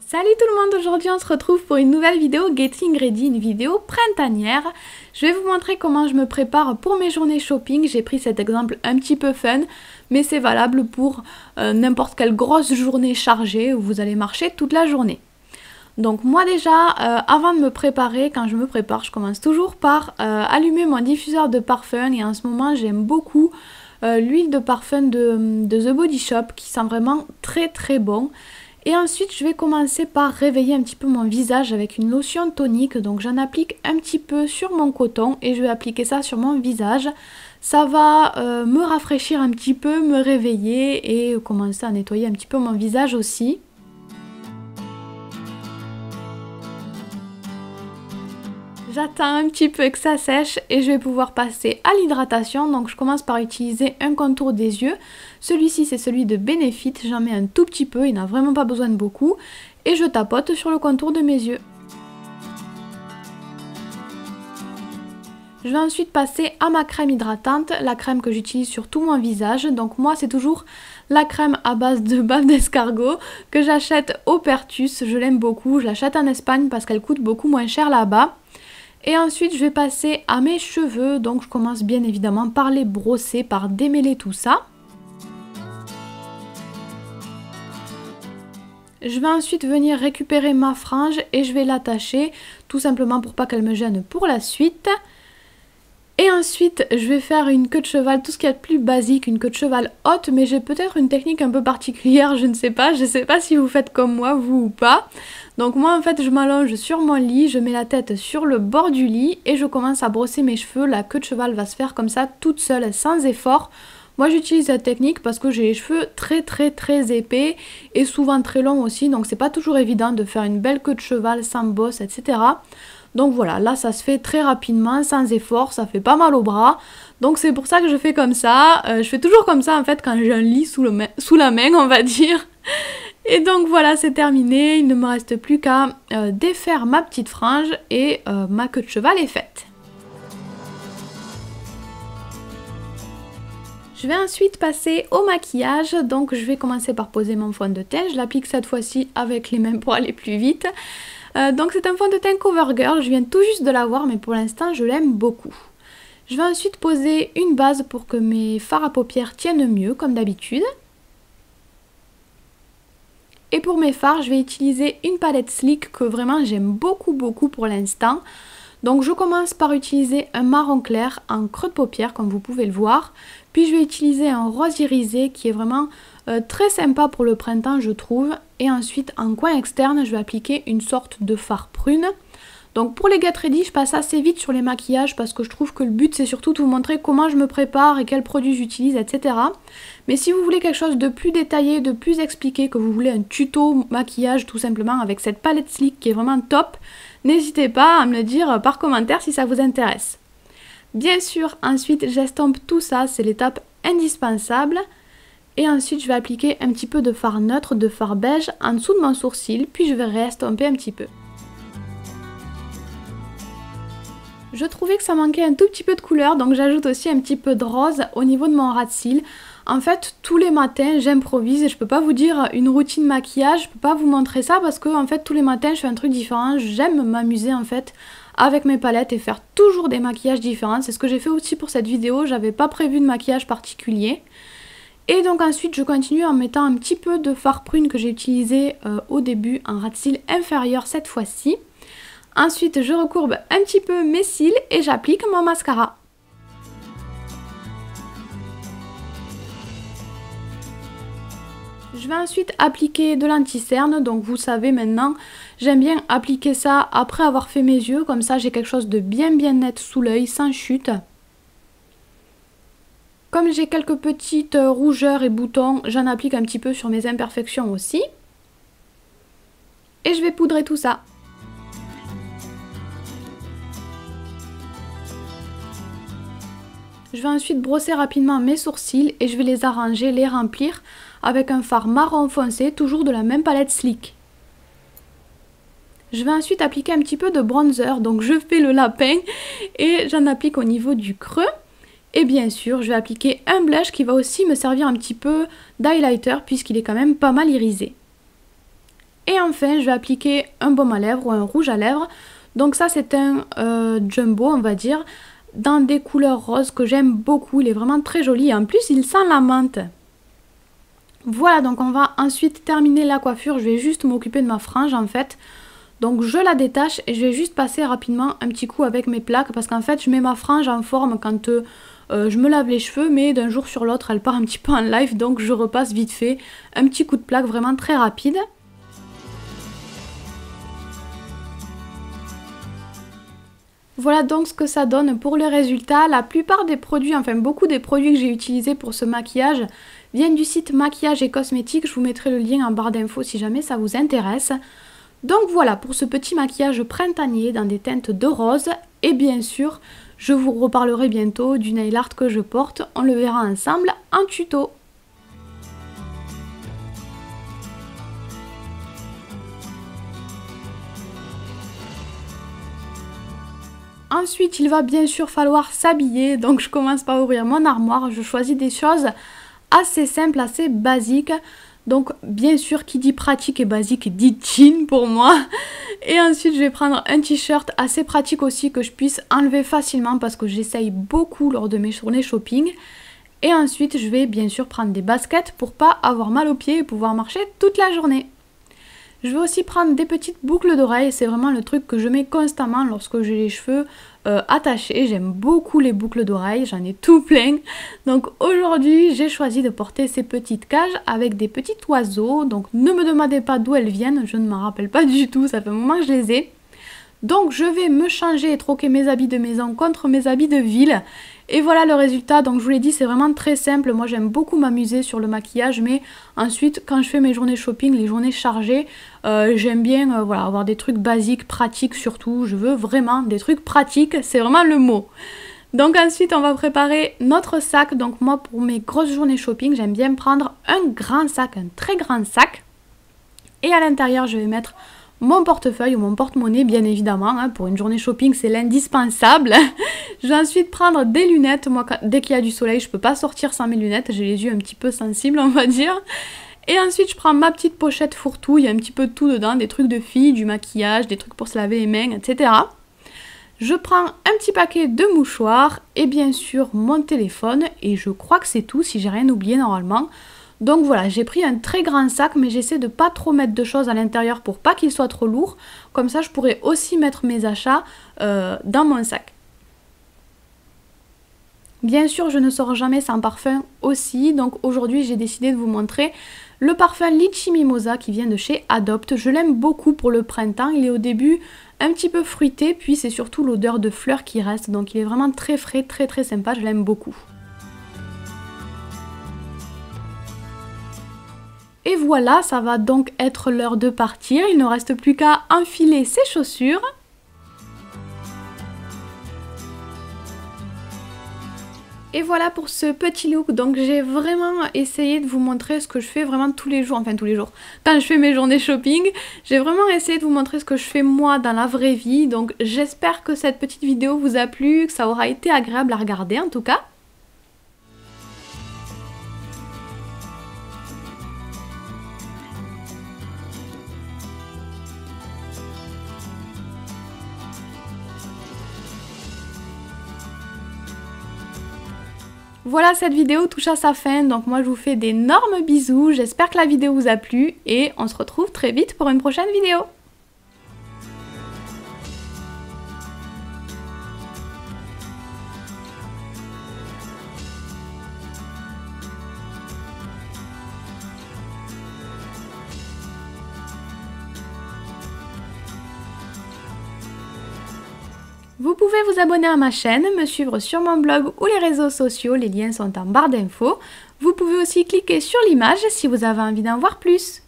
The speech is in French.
Salut tout le monde, aujourd'hui on se retrouve pour une nouvelle vidéo Getting Ready, une vidéo printanière. Je vais vous montrer comment je me prépare pour mes journées shopping. J'ai pris cet exemple un petit peu fun, mais c'est valable pour n'importe quelle grosse journée chargée où vous allez marcher toute la journée. Donc moi déjà, avant de me préparer, quand je me prépare, je commence toujours par allumer mon diffuseur de parfum et en ce moment j'aime beaucoup l'huile de parfum de The Body Shop qui sent vraiment très bon. Et ensuite, je vais commencer par réveiller un petit peu mon visage avec une lotion tonique. Donc j'en applique un petit peu sur mon coton et je vais appliquer ça sur mon visage. Ça va me rafraîchir un petit peu, me réveiller et commencer à nettoyer un petit peu mon visage aussi. J'attends un petit peu que ça sèche et je vais pouvoir passer à l'hydratation. Donc je commence par utiliser un contour des yeux. Celui-ci c'est celui de Benefit, j'en mets un tout petit peu, il n'a vraiment pas besoin de beaucoup. Et je tapote sur le contour de mes yeux. Je vais ensuite passer à ma crème hydratante, la crème que j'utilise sur tout mon visage. Donc moi c'est toujours la crème à base de bave d'escargot que j'achète au Pertus, je l'aime beaucoup. Je l'achète en Espagne parce qu'elle coûte beaucoup moins cher là-bas. Et ensuite je vais passer à mes cheveux, donc je commence bien évidemment par les brosser, par démêler tout ça. Je vais ensuite venir récupérer ma frange et je vais l'attacher, tout simplement pour pas qu'elle me gêne pour la suite. Et ensuite je vais faire une queue de cheval, tout ce qu'il y a de plus basique, une queue de cheval haute, mais j'ai peut-être une technique un peu particulière, je ne sais pas si vous faites comme moi, vous ou pas. Donc moi en fait je m'allonge sur mon lit, je mets la tête sur le bord du lit et je commence à brosser mes cheveux. La queue de cheval va se faire comme ça toute seule, sans effort. Moi j'utilise cette technique parce que j'ai les cheveux très épais et souvent très longs aussi, donc c'est pas toujours évident de faire une belle queue de cheval sans bosse, etc. Donc voilà, là ça se fait très rapidement, sans effort, ça fait pas mal au bras. Donc c'est pour ça que je fais comme ça. Je fais toujours comme ça en fait quand j'ai un lit sous la main, on va dire. Et donc voilà, c'est terminé. Il ne me reste plus qu'à défaire ma petite frange et ma queue de cheval est faite. Je vais ensuite passer au maquillage. Donc je vais commencer par poser mon fond de teint. Je l'applique cette fois-ci avec les mains pour aller plus vite. Donc c'est un fond de teint CoverGirl, je viens tout juste de l'avoir mais pour l'instant je l'aime beaucoup. Je vais ensuite poser une base pour que mes fards à paupières tiennent mieux comme d'habitude. Et pour mes fards je vais utiliser une palette Sleek que vraiment j'aime beaucoup pour l'instant. Donc je commence par utiliser un marron clair en creux de paupière comme vous pouvez le voir. Puis je vais utiliser un rose irisé qui est vraiment très sympa pour le printemps je trouve. Et ensuite en coin externe je vais appliquer une sorte de fard prune. Donc pour les Get Ready je passe assez vite sur les maquillages parce que je trouve que le but c'est surtout de vous montrer comment je me prépare et quels produits j'utilise, etc. Mais si vous voulez quelque chose de plus détaillé, de plus expliqué, que vous voulez un tuto maquillage tout simplement avec cette palette Sleek qui est vraiment top, n'hésitez pas à me le dire par commentaire si ça vous intéresse. Bien sûr, ensuite j'estompe tout ça, c'est l'étape indispensable. Et ensuite je vais appliquer un petit peu de fard neutre, de fard beige en dessous de mon sourcil, puis je vais réestomper un petit peu. Je trouvais que ça manquait un tout petit peu de couleur, donc j'ajoute aussi un petit peu de rose au niveau de mon ras de cils. En fait, tous les matins, j'improvise et je peux pas vous dire une routine maquillage, je peux pas vous montrer ça parce que en fait tous les matins je fais un truc différent. J'aime m'amuser en fait avec mes palettes et faire toujours des maquillages différents. C'est ce que j'ai fait aussi pour cette vidéo, j'avais pas prévu de maquillage particulier. Et donc ensuite je continue en mettant un petit peu de fard prune que j'ai utilisé au début en ras de cils inférieur cette fois-ci. Ensuite je recourbe un petit peu mes cils et j'applique mon mascara. Je vais ensuite appliquer de l'anti-cerne, donc vous savez maintenant, j'aime bien appliquer ça après avoir fait mes yeux, comme ça j'ai quelque chose de bien net sous l'œil, sans chute. Comme j'ai quelques petites rougeurs et boutons, j'en applique un petit peu sur mes imperfections aussi. Et je vais poudrer tout ça. Je vais ensuite brosser rapidement mes sourcils et je vais les arranger, les remplir avec un fard marron foncé, toujours de la même palette Sleek. Je vais ensuite appliquer un petit peu de bronzer, donc je fais le lapin et j'en applique au niveau du creux. Et bien sûr, je vais appliquer un blush qui va aussi me servir un petit peu d'highlighter puisqu'il est quand même pas mal irisé. Et enfin, je vais appliquer un baume à lèvres ou un rouge à lèvres. Donc ça, c'est un jumbo, on va dire, dans des couleurs roses que j'aime beaucoup. Il est vraiment très joli et en plus, il sent la menthe. Voilà, donc on va ensuite terminer la coiffure. Je vais juste m'occuper de ma frange en fait. Donc je la détache et je vais juste passer rapidement un petit coup avec mes plaques parce qu'en fait je mets ma frange en forme quand je me lave les cheveux, mais d'un jour sur l'autre elle part un petit peu en live, donc je repasse vite fait un petit coup de plaque vraiment très rapide. Voilà donc ce que ça donne pour le résultat. La plupart des produits, enfin beaucoup des produits que j'ai utilisés pour ce maquillage viennent du site Maquillage et Cosmétiques. Je vous mettrai le lien en barre d'infos si jamais ça vous intéresse. Donc voilà pour ce petit maquillage printanier dans des teintes de rose. Et bien sûr, je vous reparlerai bientôt du nail art que je porte. On le verra ensemble en tuto. Ensuite, il va bien sûr falloir s'habiller. Donc je commence par ouvrir mon armoire. Je choisis des choses assez simples, assez basiques. Donc bien sûr, qui dit pratique et basique dit jean pour moi. Et ensuite, je vais prendre un t-shirt assez pratique aussi que je puisse enlever facilement parce que j'essaye beaucoup lors de mes journées shopping. Et ensuite, je vais bien sûr prendre des baskets pour pas avoir mal aux pieds et pouvoir marcher toute la journée. Je vais aussi prendre des petites boucles d'oreilles, c'est vraiment le truc que je mets constamment lorsque j'ai les cheveux attachés. J'aime beaucoup les boucles d'oreilles, j'en ai tout plein. Donc aujourd'hui, j'ai choisi de porter ces petites cages avec des petits oiseaux. Donc ne me demandez pas d'où elles viennent, je ne m'en rappelle pas du tout, ça fait un moment que je les ai. Donc je vais me changer et troquer mes habits de maison contre mes habits de ville. Et voilà le résultat. Donc je vous l'ai dit, c'est vraiment très simple. Moi j'aime beaucoup m'amuser sur le maquillage, mais ensuite quand je fais mes journées shopping, les journées chargées, j'aime bien voilà, avoir des trucs basiques, pratiques surtout. Je veux vraiment des trucs pratiques, c'est vraiment le mot. Donc ensuite on va préparer notre sac. Donc moi pour mes grosses journées shopping, j'aime bien prendre un grand sac, un très grand sac. Et à l'intérieur je vais mettre mon portefeuille ou mon porte-monnaie bien évidemment, hein, pour une journée shopping c'est l'indispensable. Je vais ensuite prendre des lunettes, moi dès qu'il y a du soleil je peux pas sortir sans mes lunettes, j'ai les yeux un petit peu sensibles on va dire. Et ensuite je prends ma petite pochette fourre-tout, il y a un petit peu de tout dedans, des trucs de filles, du maquillage, des trucs pour se laver les mains, etc. Je prends un petit paquet de mouchoirs et bien sûr mon téléphone et je crois que c'est tout si j'ai rien oublié normalement. Donc voilà, j'ai pris un très grand sac, mais j'essaie de pas trop mettre de choses à l'intérieur pour pas qu'il soit trop lourd. Comme ça, je pourrais aussi mettre mes achats dans mon sac. Bien sûr, je ne sors jamais sans parfum aussi. Donc aujourd'hui, j'ai décidé de vous montrer le parfum Litchi Mimosa qui vient de chez Adopt. Je l'aime beaucoup pour le printemps. Il est au début un petit peu fruité, puis c'est surtout l'odeur de fleurs qui reste. Donc il est vraiment très frais, très très sympa. Je l'aime beaucoup. Et voilà, ça va donc être l'heure de partir. Il ne reste plus qu'à enfiler ses chaussures. Et voilà pour ce petit look. Donc j'ai vraiment essayé de vous montrer ce que je fais vraiment tous les jours. Enfin tous les jours. Quand je fais mes journées shopping, j'ai vraiment essayé de vous montrer ce que je fais moi dans la vraie vie. Donc j'espère que cette petite vidéo vous a plu, que ça aura été agréable à regarder en tout cas. Voilà, cette vidéo touche à sa fin, donc moi je vous fais d'énormes bisous, j'espère que la vidéo vous a plu et on se retrouve très vite pour une prochaine vidéo. Vous pouvez vous abonner à ma chaîne, me suivre sur mon blog ou les réseaux sociaux, les liens sont en barre d'infos. Vous pouvez aussi cliquer sur l'image si vous avez envie d'en voir plus.